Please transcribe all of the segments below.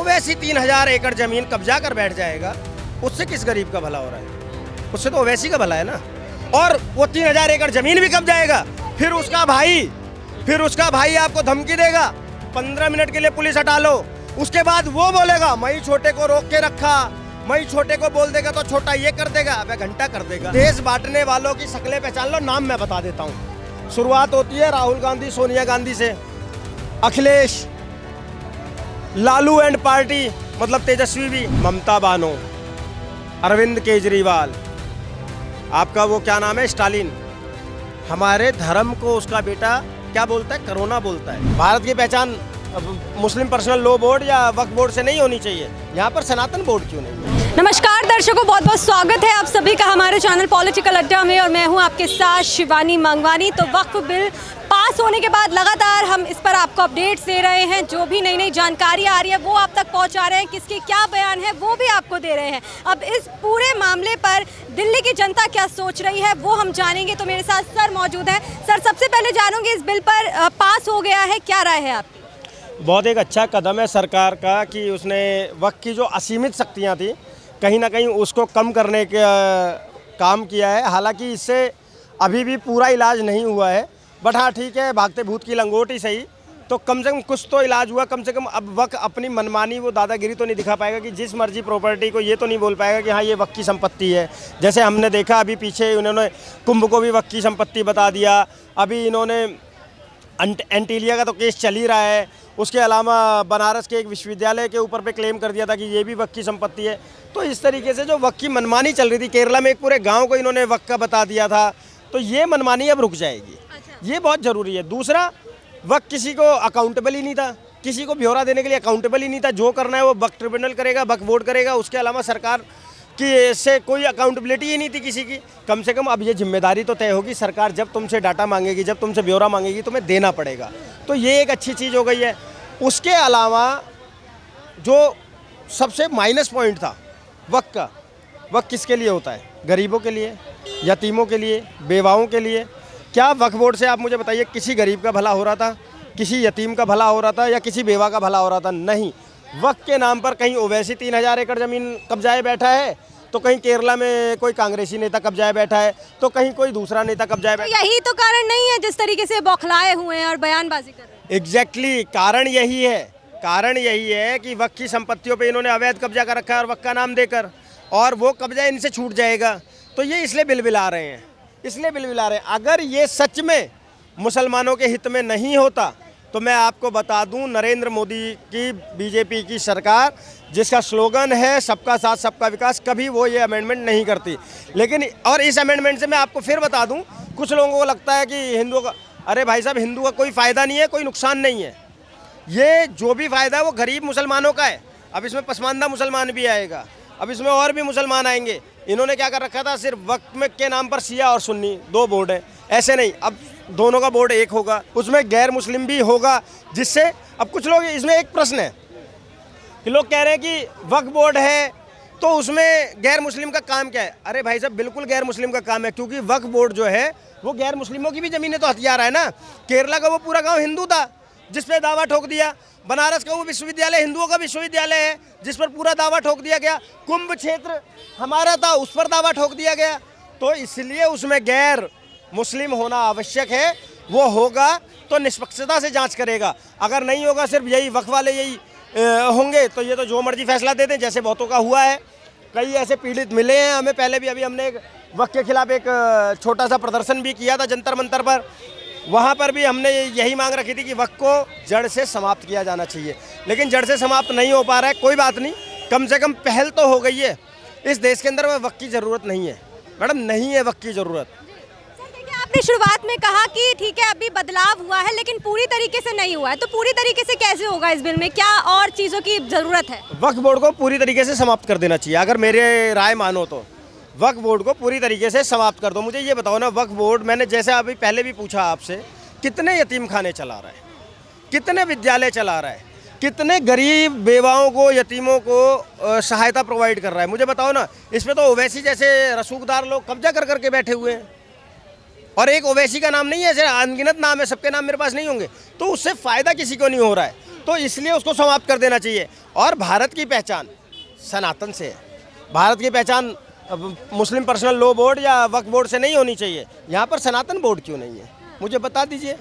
ओवैसी 3000 एकड़ जमीन कब्जा कर बैठ जाएगा, उससे किस गरीब का भला हो रहा है? उससे तो ओवैसी का भला है ना। और वो 3000 एकड़ जमीन भी कब जाएगा, फिर उसका भाई आपको धमकी देगा 15 मिनट के लिए पुलिस हटा लो, उसके बाद वो बोलेगा मैं छोटे को रोक के रखा, मैं छोटे को बोल देगा तो छोटा ये कर देगा, वह घंटा कर देगा। देश बांटने वालों की शक्लें पहचान लो, नाम मैं बता देता हूँ। शुरुआत होती है राहुल गांधी सोनिया गांधी से, अखिलेश, लालू एंड पार्टी मतलब तेजस्वी भी, ममता बानो, अरविंद केजरीवाल, आपका वो क्या नाम है स्टालिन, हमारे धर्म को उसका बेटा क्या बोलता है, कोरोना बोलता है। भारत की पहचान मुस्लिम पर्सनल लॉ बोर्ड या वक्फ बोर्ड से नहीं होनी चाहिए, यहाँ पर सनातन बोर्ड क्यों नहीं? नमस्कार दर्शकों, बहुत बहुत स्वागत है आप सभी का हमारे चैनल पॉलिटिकल अड्डा में और मैं हूं आपके साथ शिवानी मंगवानी। तो वक्फ बिल पास होने के बाद लगातार हम इस पर आपको अपडेट्स दे रहे हैं, जो भी नई नई जानकारी आ रही है वो आप तक पहुंचा रहे हैं, किसके क्या बयान है वो भी आपको दे रहे हैं। अब इस पूरे मामले पर दिल्ली की जनता क्या सोच रही है वो हम जानेंगे। तो मेरे साथ सर मौजूद है। सर, सबसे पहले जानूंगी इस बिल पर पास हो गया है, क्या राय है आपकी? बहुत एक अच्छा कदम है सरकार का कि उसने वक्फ की जो असीमित शक्तियाँ थी कहीं ना कहीं उसको कम करने का काम किया है। हालांकि इससे अभी भी पूरा इलाज नहीं हुआ है, बट हाँ ठीक है, भागते भूत की लंगोट ही सही, तो कम से कम कुछ तो इलाज हुआ। कम से कम अब वक्फ अपनी मनमानी वो दादागिरी तो नहीं दिखा पाएगा कि जिस मर्जी प्रॉपर्टी को ये तो नहीं बोल पाएगा कि हाँ ये वक्फ की संपत्ति है। जैसे हमने देखा अभी पीछे उन्होंने कुंभ को भी वक्फ की संपत्ति बता दिया, अभी इन्होंने एंटीलिया का तो केस चल ही रहा है, उसके अलावा बनारस के एक विश्वविद्यालय के ऊपर पे क्लेम कर दिया था कि ये भी वक्फ की संपत्ति है। तो इस तरीके से जो वक्फ की मनमानी चल रही थी, केरला में एक पूरे गांव को इन्होंने वक्फ का बता दिया था, तो ये मनमानी अब रुक जाएगी। ये बहुत ज़रूरी है। दूसरा, वक्फ किसी को अकाउंटेबल ही नहीं था, किसी को ब्यौरा देने के लिए अकाउंटेबल ही नहीं था। जो करना है वो वक्फ ट्रिब्यूनल करेगा, वक्फ बोर्ड करेगा, उसके अलावा सरकार कि से कोई अकाउंटेबिलिटी ही नहीं थी किसी की। कम से कम अब ये जिम्मेदारी तो तय होगी, सरकार जब तुमसे डाटा मांगेगी, जब तुमसे ब्यौरा मांगेगी, तुम्हें देना पड़ेगा। तो ये एक अच्छी चीज़ हो गई है। उसके अलावा जो सबसे माइनस पॉइंट था वक्फ का, वक्फ किसके लिए होता है? गरीबों के लिए, यतीमों के लिए, बेवाओं के लिए। क्या वक्फ बोर्ड से आप मुझे बताइए किसी गरीब का भला हो रहा था, किसी यतीम का भला हो रहा था या किसी बेवा का भला हो रहा था? नहीं। वक्फ के नाम पर कहीं ओवैसी 3000 एकड़ ज़मीन कब्जाए बैठा है, तो कहीं केरला में कोई कांग्रेसी नेता कब्जाए बैठा है, तो कहीं कोई दूसरा नेता कब्जाए बैठा है। यही तो कारण नहीं है जिस तरीके से बौखलाए हुए हैं और बयानबाजी कर रहे हैं? एग्जैक्टली, कारण यही है। कारण यही है कि वक्फ की संपत्तियों पे इन्होंने अवैध कब्जा कर रखा है और वक्फ का नाम देकर, और वो कब्जा इनसे छूट जाएगा। तो ये इसलिए बिलबिला रहे हैं, इसलिए बिलबिला रहे हैं। अगर ये सच में मुसलमानों के हित में नहीं होता तो मैं आपको बता दूं, नरेंद्र मोदी की बीजेपी की सरकार जिसका स्लोगन है सबका साथ सबका विकास, कभी वो ये अमेंडमेंट नहीं करती। लेकिन और इस अमेंडमेंट से मैं आपको फिर बता दूं, कुछ लोगों को लगता है कि हिंदुओं का, अरे भाई साहब, हिंदू का कोई फ़ायदा नहीं है, कोई नुकसान नहीं है। ये जो भी फ़ायदा है वो गरीब मुसलमानों का है। अब इसमें पसमानदा मुसलमान भी आएगा, अब इसमें और भी मुसलमान आएंगे। इन्होंने क्या कर रखा था, सिर्फ वक्फ में के नाम पर शिया और सुन्नी दो बोर्ड है, ऐसे नहीं, अब दोनों का बोर्ड एक होगा, उसमें गैर मुस्लिम भी होगा। जिससे अब कुछ लोग, इसमें एक प्रश्न है कि लोग कह रहे हैं कि वक्फ बोर्ड है तो उसमें गैर मुस्लिम का काम क्या है? अरे भाई साहब, बिल्कुल गैर मुस्लिम का काम है, क्योंकि वक्फ बोर्ड जो है वो गैर मुस्लिमों की भी ज़मीनें तो हथिया रहा है ना। केरला का वो पूरा गाँव हिंदू था जिस पे दावा ठोक दिया, बनारस का वो विश्वविद्यालय हिंदुओं का विश्वविद्यालय है जिस पर पूरा दावा ठोक दिया गया, कुंभ क्षेत्र हमारा था उस पर दावा ठोक दिया गया। तो इसलिए उसमें गैर मुस्लिम होना आवश्यक है। वो होगा तो निष्पक्षता से जांच करेगा, अगर नहीं होगा सिर्फ यही वक्फ वाले यही होंगे तो ये तो जो मर्जी फैसला दे दें, जैसे बहुतों का हुआ है। कई ऐसे पीड़ित मिले हैं हमें पहले भी, अभी हमने एक वक्फ के खिलाफ एक छोटा सा प्रदर्शन भी किया था जंतर मंतर पर। वहाँ पर भी हमने यही मांग रखी थी कि वक्फ को जड़ से समाप्त किया जाना चाहिए, लेकिन जड़ से समाप्त नहीं हो पा रहा है। कोई बात नहीं, कम से कम पहल तो हो गई है। इस देश के अंदर में वक्फ की ज़रूरत नहीं है मैडम, नहीं है वक्फ की ज़रूरत। आपने शुरुआत में कहा कि ठीक है अभी बदलाव हुआ है लेकिन पूरी तरीके से नहीं हुआ है, तो पूरी तरीके से कैसे होगा इस बिल में? क्या और चीज़ों की ज़रूरत है? वक्फ बोर्ड को पूरी तरीके से समाप्त कर देना चाहिए। अगर मेरे राय मानो तो वक्फ बोर्ड को पूरी तरीके से समाप्त कर दो। मुझे ये बताओ ना, वक्फ बोर्ड, मैंने जैसे अभी पहले भी पूछा आपसे, कितने यतीम खाने चला रहा है, कितने विद्यालय चला रहा है, कितने गरीब बेवाओं को, यतीमों को सहायता प्रोवाइड कर रहा है? मुझे बताओ ना। इसमें तो ओवैसी जैसे रसूखदार लोग कब्जा कर करके बैठे हुए हैं, और एक ओवैसी का नाम नहीं है, ऐसे अनगिनत नाम है, सबके नाम मेरे पास नहीं होंगे। तो उससे फ़ायदा किसी को नहीं हो रहा है। तो इसलिए उसको समाप्त कर देना चाहिए। और भारत की पहचान सनातन से है। भारत की पहचान मुस्लिम पर्सनल लॉ बोर्ड या वक्फ बोर्ड से नहीं होनी चाहिए। यहाँ पर सनातन बोर्ड क्यों नहीं है, मुझे बता दीजिए।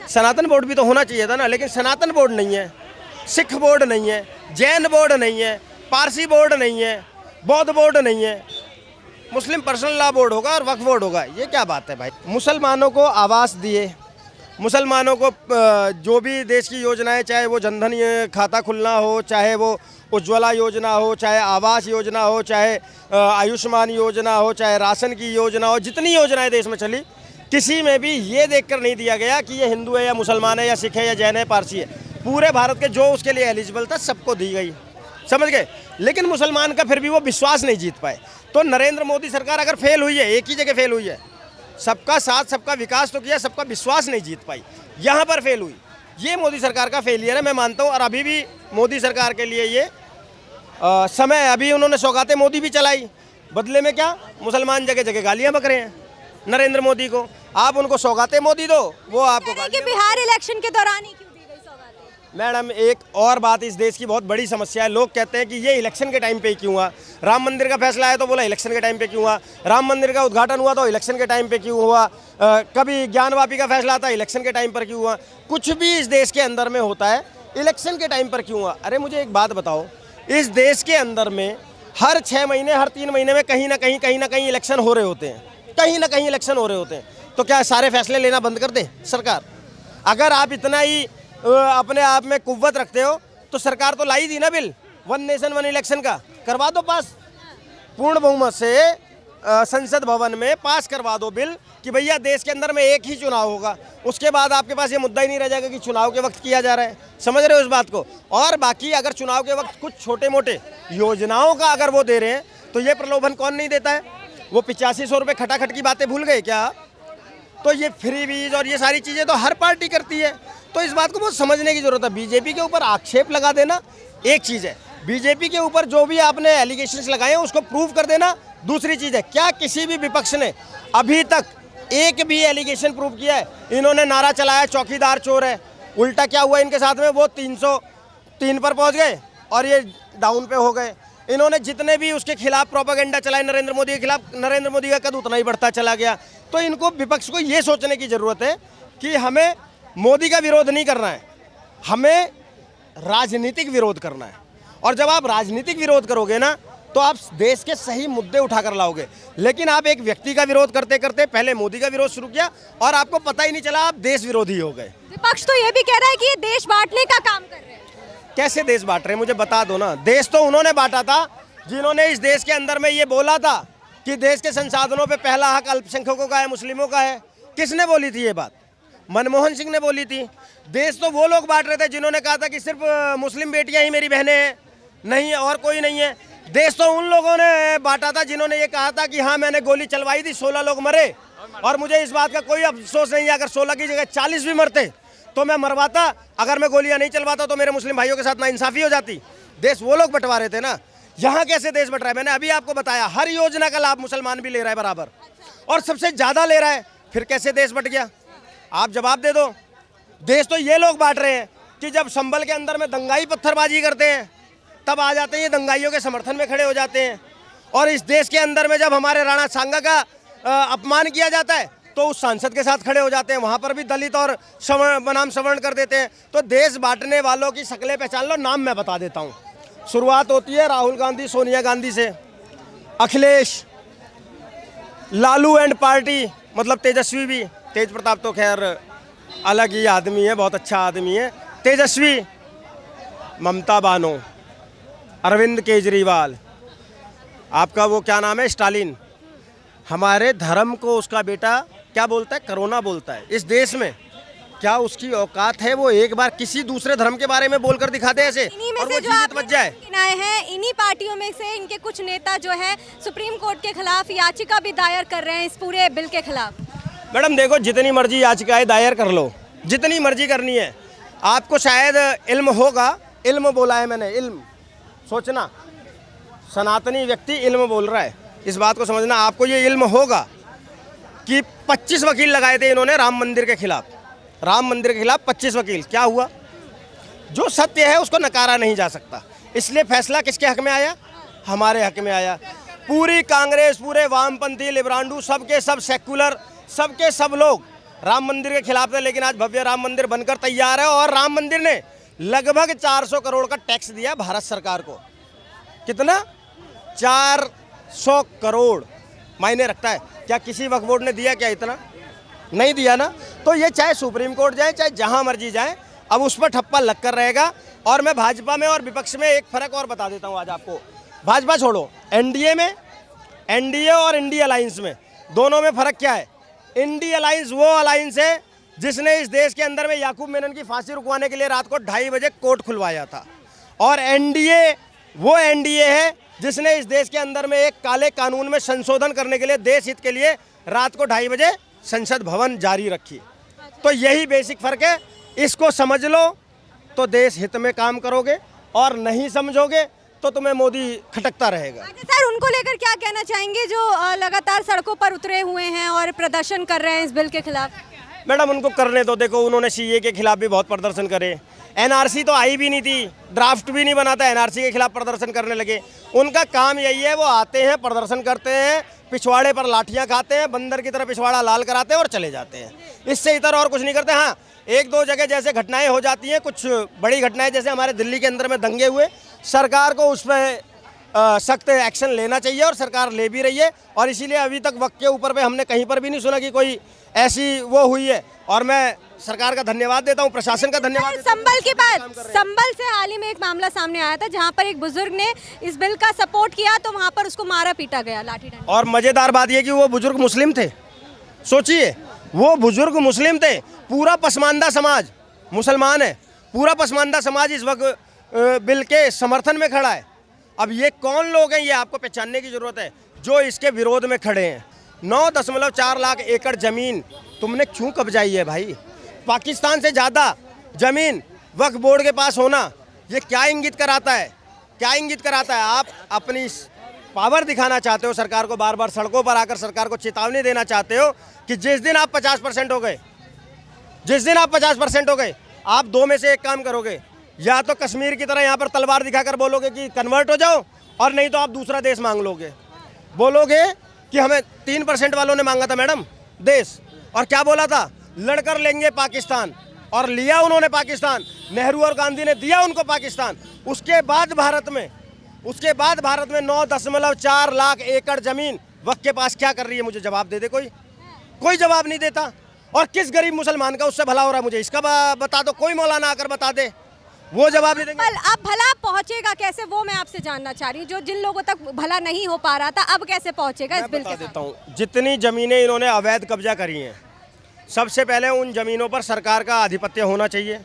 सनातन बोर्ड भी तो होना चाहिए था ना, लेकिन सनातन बोर्ड नहीं है, सिख बोर्ड नहीं है, जैन बोर्ड नहीं है, पारसी बोर्ड नहीं है, बौद्ध बोर्ड नहीं है, मुस्लिम पर्सनल लॉ बोर्ड होगा और वक्फ बोर्ड होगा। ये क्या बात है भाई। मुसलमानों को आवास दिए, मुसलमानों को जो भी देश की योजनाएं, चाहे वो जनधन खाता खुलना हो, चाहे वो उज्ज्वला योजना हो, चाहे आवास योजना हो, चाहे आयुष्मान योजना हो, चाहे राशन की योजना हो, जितनी योजनाएं देश में चली, किसी में भी ये देखकर नहीं दिया गया कि ये हिंदू है या मुसलमान है या सिख है या जैन है, पारसी है। पूरे भारत के जो उसके लिए एलिजिबल था सबको दी गई, समझ गए। लेकिन मुसलमान का फिर भी वो विश्वास नहीं जीत पाए। तो नरेंद्र मोदी सरकार अगर फेल हुई है, एक ही जगह फेल हुई है, सबका साथ सबका विकास तो किया, सबका विश्वास नहीं जीत पाई, यहाँ पर फेल हुई। ये मोदी सरकार का फेलियर है, मैं मानता हूँ। और अभी भी मोदी सरकार के लिए ये समय, अभी उन्होंने सौगातें मोदी भी चलाई, बदले में क्या, मुसलमान जगह जगह गालियाँ बक रहे हैं नरेंद्र मोदी को। आप उनको सौगातें मोदी दो, वो आपको कि बिहार इलेक्शन के दौरान ही क्यों दी गई सौगातें? मैडम एक और बात, इस देश की बहुत बड़ी समस्या है। लोग कहते हैं कि ये इलेक्शन के टाइम पे ही क्यों हुआ। राम मंदिर का फैसला आया तो बोला इलेक्शन के टाइम पे क्यों हुआ, राम मंदिर का उद्घाटन हुआ तो इलेक्शन के टाइम पे क्यों हुआ, कभी ज्ञानवापी का फैसला आता है इलेक्शन के टाइम पर क्यों हुआ। कुछ भी इस देश के अंदर में होता है इलेक्शन के टाइम पर क्यों हुआ। अरे मुझे एक बात बताओ, इस देश के अंदर में हर 6 महीने, हर 3 महीने में कहीं ना कहीं इलेक्शन हो रहे होते हैं, कहीं ना कहीं इलेक्शन हो रहे होते हैं। तो क्या सारे फैसले लेना बंद कर दे सरकार? अगर आप इतना ही अपने आप में कुव्वत रखते हो तो सरकार तो लाई दी ना बिल, 1 नेशन 1 इलेक्शन का, करवा दो पास, पूर्ण बहुमत से संसद भवन में पास करवा दो बिल कि भैया देश के अंदर में एक ही चुनाव होगा। उसके बाद आपके पास ये मुद्दा ही नहीं रह जाएगा कि चुनाव के वक्त किया जा रहा है, समझ रहे हो इस बात को। और बाकी अगर चुनाव के वक्त कुछ छोटे मोटे योजनाओं का अगर वो दे रहे हैं तो ये प्रलोभन कौन नहीं देता है। वो 8500 रुपये खटाखट की बातें भूल गए क्या? तो ये फ्री वीज और ये सारी चीज़ें तो हर पार्टी करती है। तो इस बात को बहुत समझने की जरूरत है। बीजेपी के ऊपर आक्षेप लगा देना एक चीज़ है, बीजेपी के ऊपर जो भी आपने एलिगेशंस लगाए हैं उसको प्रूव कर देना दूसरी चीज़ है। क्या किसी भी विपक्ष ने अभी तक एक भी एलिगेशन प्रूव किया है? इन्होंने नारा चलाया चौकीदार चोर है, उल्टा क्या हुआ इनके साथ में, वो 303 पर पहुंच गए और ये डाउन पे हो गए। इन्होंने जितने भी उसके खिलाफ प्रोपेगेंडा चलाए नरेंद्र मोदी के खिलाफ, नरेंद्र मोदी का कद उतना ही बढ़ता चला गया। तो इनको, विपक्ष को ये सोचने की ज़रूरत है कि हमें मोदी का विरोध नहीं करना है, हमें राजनीतिक विरोध करना है। और जब आप राजनीतिक विरोध करोगे ना तो आप देश के सही मुद्दे उठाकर लाओगे। लेकिन आप एक व्यक्ति का विरोध करते करते पहले मोदी का विरोध शुरू किया और आपको पता ही नहीं चला, आप देश विरोधी हो गए। विपक्ष तो ये भी कह रहा है कि ये देश बांटने का काम कर रहे हैं। कैसे देश बांट रहे हैं, मुझे बता दो ना। देश तो उन्होंने बांटा था जिन्होंने इस देश के अंदर में ये बोला था कि देश के संसाधनों पे पहला हक अल्पसंख्यकों का है, मुस्लिमों का है। किसने बोली थी ये बात? मनमोहन सिंह ने बोली थी। देश तो वो लोग बांट रहे थे जिन्होंने कहा था कि सिर्फ मुस्लिम बेटियां ही मेरी बहनें हैं, नहीं और कोई नहीं है। देश तो उन लोगों ने बांटा था जिन्होंने ये कहा था कि हाँ मैंने गोली चलवाई थी, 16 लोग मरे और मुझे इस बात का कोई अफसोस नहीं है। अगर 16 की जगह 40 भी मरते तो मैं मरवाता, अगर मैं गोलियां नहीं चलवाता तो मेरे मुस्लिम भाइयों के साथ नाइंसाफी हो जाती। देश वो लोग बंटवा रहे थे ना। यहाँ कैसे देश बंट रहा है? मैंने अभी आपको बताया, हर योजना का लाभ मुसलमान भी ले रहा है बराबर, और सबसे ज़्यादा ले रहा है। फिर कैसे देश बंट गया? आप जवाब दे दो। देश तो ये लोग बांट रहे हैं कि जब संभल के अंदर में दंगाई पत्थरबाजी करते हैं तब आ जाते हैं, ये दंगाइयों के समर्थन में खड़े हो जाते हैं। और इस देश के अंदर में जब हमारे राणा सांगा का अपमान किया जाता है तो उस सांसद के साथ खड़े हो जाते हैं, वहाँ पर भी दलित और बनाम सवर्ण कर देते हैं। तो देश बांटने वालों की शक्लें पहचान लो। नाम मैं बता देता हूँ। शुरुआत होती है राहुल गांधी, सोनिया गांधी से, अखिलेश, लालू एंड पार्टी मतलब तेजस्वी भी। तेज प्रताप तो खैर अलग ही आदमी है, बहुत अच्छा आदमी है। तेजस्वी, ममता बानो, अरविंद केजरीवाल, आपका वो क्या नाम है, स्टालिन। हमारे धर्म को उसका बेटा क्या बोलता है? कोरोना बोलता है। इस देश में क्या उसकी औकात है वो एक बार किसी दूसरे धर्म के बारे में बोलकर दिखा दे ऐसे और वो जीवित बच जाए? इन्हीं पार्टियों में से इनके कुछ नेता जो है सुप्रीम कोर्ट के खिलाफ याचिका भी दायर कर रहे हैं इस पूरे बिल के खिलाफ। मैडम देखो, जितनी मर्जी याचिकाएं दायर कर लो, जितनी मर्जी करनी है। आपको शायद इल्म होगा, इल्म बोला है मैंने, इल्म, सोचना, सनातनी व्यक्ति इल्म बोल रहा है, इस बात को समझना। आपको ये इल्म होगा कि 25 वकील लगाए थे इन्होंने राम मंदिर के खिलाफ। राम मंदिर के खिलाफ 25 वकील। क्या हुआ? जो सत्य है उसको नकारा नहीं जा सकता। इसलिए फैसला किसके हक में आया? हमारे हक में आया। पूरी कांग्रेस, पूरे वामपंथी, लिबरांडू, सबके सब सेक्युलर, सबके सब लोग राम मंदिर के खिलाफ थे, लेकिन आज भव्य राम मंदिर बनकर तैयार है। और राम मंदिर ने लगभग 400 करोड़ का टैक्स दिया भारत सरकार को। कितना? 400 करोड़ मायने रखता है। क्या किसी वक्फ बोर्ड ने दिया क्या इतना? नहीं दिया ना। तो ये चाहे सुप्रीम कोर्ट जाए, चाहे जहां मर्जी जाए, अब उस पर ठप्पा लग कर रहेगा। और मैं भाजपा में और विपक्ष में एक फर्क और बता देता हूं आज आपको। भाजपा छोड़ो, एनडीए में, एनडीए और इंडिया अलायंस में, दोनों में फर्क क्या है? इंडिया अलायंस वो अलायंस है जिसने इस देश के अंदर में याकूब मेनन की फांसी रुकवाने के लिए रात को 2:30 बजे कोर्ट खुलवाया था। और एनडीए वो एनडीए है जिसने इस देश के अंदर में एक काले कानून में संशोधन करने के लिए, देश हित के लिए, रात को 2:30 बजे संसद भवन जारी रखी। तो यही बेसिक फर्क है। इसको समझ लो तो देश हित में काम करोगे, और नहीं समझोगे तो तुम्हें मोदी खटकता रहेगा। सर, उनको लेकर क्या कहना चाहेंगे जो लगातार सड़कों पर उतरे हुए हैं और प्रदर्शन कर रहे हैं इस बिल के खिलाफ? मैडम, उनको करने दो। देखो, उन्होंने सीए के खिलाफ भी बहुत प्रदर्शन करे। एनआरसी तो आई भी नहीं थी, ड्राफ्ट भी नहीं बना था, एनआरसी के खिलाफ प्रदर्शन करने लगे। उनका काम यही है, वो आते हैं, प्रदर्शन करते हैं, पिछवाड़े पर लाठियां खाते हैं, बंदर की तरह पिछवाड़ा लाल कराते हैं और चले जाते हैं। इससे इधर और कुछ नहीं करते। हाँ, एक दो जगह जैसे घटनाएं हो जाती हैं, कुछ बड़ी घटनाएं, जैसे हमारे दिल्ली के अंदर में दंगे हुए, सरकार को उस पर सख्त एक्शन लेना चाहिए और सरकार ले भी रही है। और इसीलिए अभी तक वक्त के ऊपर पे हमने कहीं पर भी नहीं सुना कि कोई ऐसी वो हुई है। और मैं सरकार का धन्यवाद देता हूँ, प्रशासन का धन्यवाद देता हूं। संभल की बात, संभल से हाल ही में एक मामला सामने आया था जहां पर एक बुजुर्ग ने इस बिल का सपोर्ट किया, तो वहां पर उसको मारा पीटा गया लाठी डंडे। और मजेदार बात यह कि वो बुजुर्ग मुस्लिम थे। सोचिए, वो बुजुर्ग मुस्लिम थे। पूरा पसमानदा समाज मुसलमान है, पूरा पसमानदा समाज इस वक्त बिल के समर्थन में खड़ा है। अब ये कौन लोग हैं, ये आपको पहचानने की जरूरत है, जो इसके विरोध में खड़े हैं। 9.4 लाख एकड़ जमीन तुमने क्यों कब्जाई है भाई? पाकिस्तान से ज़्यादा जमीन वक्फ बोर्ड के पास होना, ये क्या इंगित कराता है? क्या इंगित कराता है? आप अपनी पावर दिखाना चाहते हो, सरकार को बार बार सड़कों पर आकर सरकार को चेतावनी देना चाहते हो कि जिस दिन आप 50% हो गए, जिस दिन आप 50% हो गए, आप दो में से एक काम करोगे। या तो कश्मीर की तरह यहाँ पर तलवार दिखाकर बोलोगे कि कन्वर्ट हो जाओ, और नहीं तो आप दूसरा देश मांग लोगे। बोलोगे कि हमें 3% वालों ने मांगा था मैडम देश, और क्या बोला था? लड़कर लेंगे पाकिस्तान, और लिया उन्होंने पाकिस्तान। नेहरू और गांधी ने दिया उनको पाकिस्तान। उसके बाद भारत में 9.4 लाख एकड़ जमीन वक्त के पास क्या कर रही है? मुझे जवाब दे दे कोई जवाब नहीं देता। और किस गरीब मुसलमान का उससे भला हो रहा है, मुझे इसका बता दो। कोई मौलाना आकर बता दे, वो जवाब नहीं देंगे। अब भला पहुंचेगा कैसे, वो मैं आपसे जानना चाह रही हूँ। जो जिन लोगों तक भला नहीं हो पा रहा था, अब कैसे पहुंचेगा इस बिल के साथ? देता हूँ। जितनी जमीनें इन्होंने अवैध कब्जा करी हैं, सबसे पहले उन जमीनों पर सरकार का आधिपत्य होना चाहिए।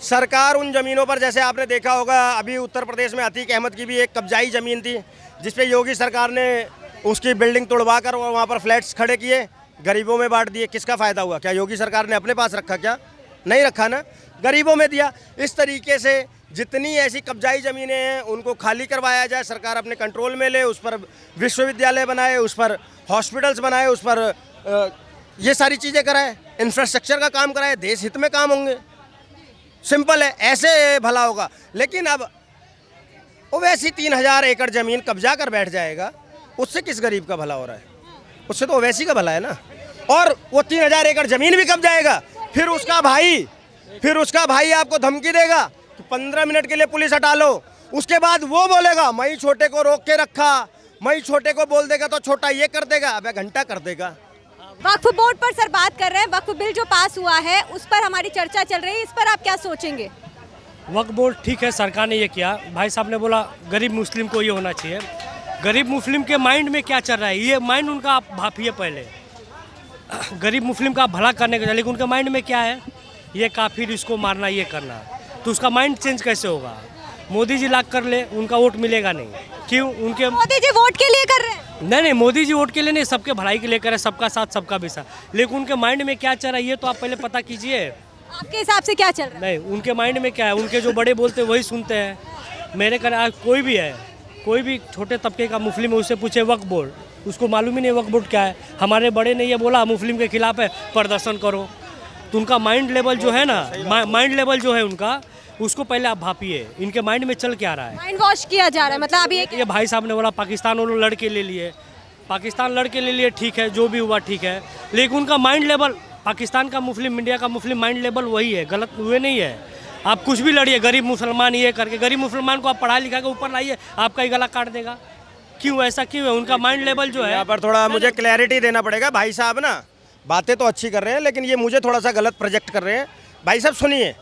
सरकार उन जमीनों पर, जैसे आपने देखा होगा, अभी उत्तर प्रदेश में अतीक अहमद की भी एक कब्जाई ज़मीन थी, जिसपे योगी सरकार ने उसकी बिल्डिंग तोड़वा कर वहाँ पर फ्लैट्स खड़े किए, गरीबों में बांट दिए। किसका फ़ायदा हुआ? क्या योगी सरकार ने अपने पास रखा? क्या नहीं रखा ना, गरीबों में दिया। इस तरीके से जितनी ऐसी कब्जाई ज़मीनें हैं उनको खाली करवाया जाए, सरकार अपने कंट्रोल में ले, उस पर विश्वविद्यालय बनाए, उस पर हॉस्पिटल्स बनाए, उस पर ये सारी चीज़ें कराए, इंफ्रास्ट्रक्चर का काम कराए, देश हित में काम होंगे। सिंपल है, ऐसे भला होगा। लेकिन अब वो वैसी 3000 एकड़ ज़मीन कब्जा कर बैठ जाएगा, उससे किस गरीब का भला हो रहा है? उससे तो ओवैसी का भला है ना। और वो 3000 एकड़ ज़मीन भी कब जाएगा, फिर उसका भाई आपको धमकी देगा कि 15 मिनट के लिए पुलिस हटा लो। उसके बाद वो बोलेगा मैं छोटे को रोक के रखा, मैं छोटे को बोल देगा तो छोटा ये कर देगा, अब घंटा कर देगा। वक्फ बोर्ड पर सर बात कर रहे हैं, वक्फ बिल जो पास हुआ है उस पर हमारी चर्चा चल रही है, इस पर आप क्या सोचेंगे? वक्फ बोर्ड ठीक है, सरकार ने ये किया। भाई साहब ने बोला गरीब मुस्लिम को ये होना चाहिए। गरीब मुस्लिम के माइंड में क्या चल रहा है, ये माइंड उनका आप भापिए पहले। गरीब मुस्लिम का भला करने का, लेकिन उनके माइंड में क्या है, ये काफिर, इसको मारना, ये करना। तो उसका माइंड चेंज कैसे होगा? मोदी जी लाग कर ले, उनका वोट मिलेगा नहीं। क्यों? उनके मोदी जी वोट के लिए कर रहे हैं? नहीं, मोदी जी वोट के लिए नहीं, सबके भलाई के लिए कर रहे हैं, सबका साथ सबका विकास। लेकिन उनके माइंड में क्या चल रहा है ये तो आप पहले पता कीजिए। आपके हिसाब से क्या चल रहा है? नहीं, उनके माइंड में क्या है, उनके जो बड़े बोलते हैं वही सुनते हैं। मेरे कहना, कोई भी है, कोई भी छोटे तबके का मुस्लिम है, उससे पूछे वक्फ बोर्ड, उसको मालूम ही नहीं वक्फ बोर्ड क्या है। हमारे बड़े ने ये बोला मुस्लिम के खिलाफ है, प्रदर्शन करो। तो उनका माइंड लेवल जो है ना, माइंड लेवल जो है उनका, उसको पहले आप भापिए, इनके माइंड में चल क्या रहा है। माइंड वॉश किया जा रहा है, मतलब अभी ये भाई साहब ने बोला पाकिस्तान वो लोग लड़के ले लिए, पाकिस्तान लड़के ले लिए, ठीक है, जो भी हुआ ठीक है, लेकिन उनका माइंड लेवल, पाकिस्तान का मुस्लिम, इंडिया का मुस्लिम माइंड लेवल वही है, गलत हुए नहीं है। आप कुछ भी लड़िए, गरीब मुसलमान ये करके, गरीब मुसलमान को आप पढ़ा लिखा के ऊपर लाइए, आपका ही गला काट देगा। क्यों, ऐसा क्यों है? उनका माइंड लेवल जो है। यहाँ पर थोड़ा मुझे क्लैरिटी देना पड़ेगा। भाई साहब ना बातें तो अच्छी कर रहे हैं, लेकिन ये मुझे थोड़ा सा गलत प्रोजेक्ट कर रहे हैं। भाई साहब सुनिए,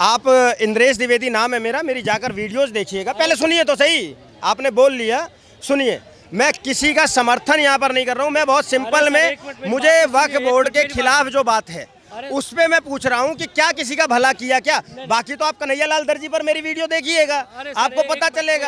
आप इंद्रेश द्विवेदी नाम है मेरा, मेरी जाकर वीडियोस देखिएगा। पहले सुनिए तो सही, आपने बोल लिया, सुनिए। मैं किसी का समर्थन यहाँ पर नहीं कर रहा हूँ, मैं बहुत सिंपल में, मुझे वक्फ बोर्ड के खिलाफ जो बात है उस पे मैं पूछ रहा हूँ कि क्या किसी का भला किया क्या। बाकी तो आप कन्हैया लाल दर्जी पर मेरी वीडियो देखिएगा, आपको पता चलेगा।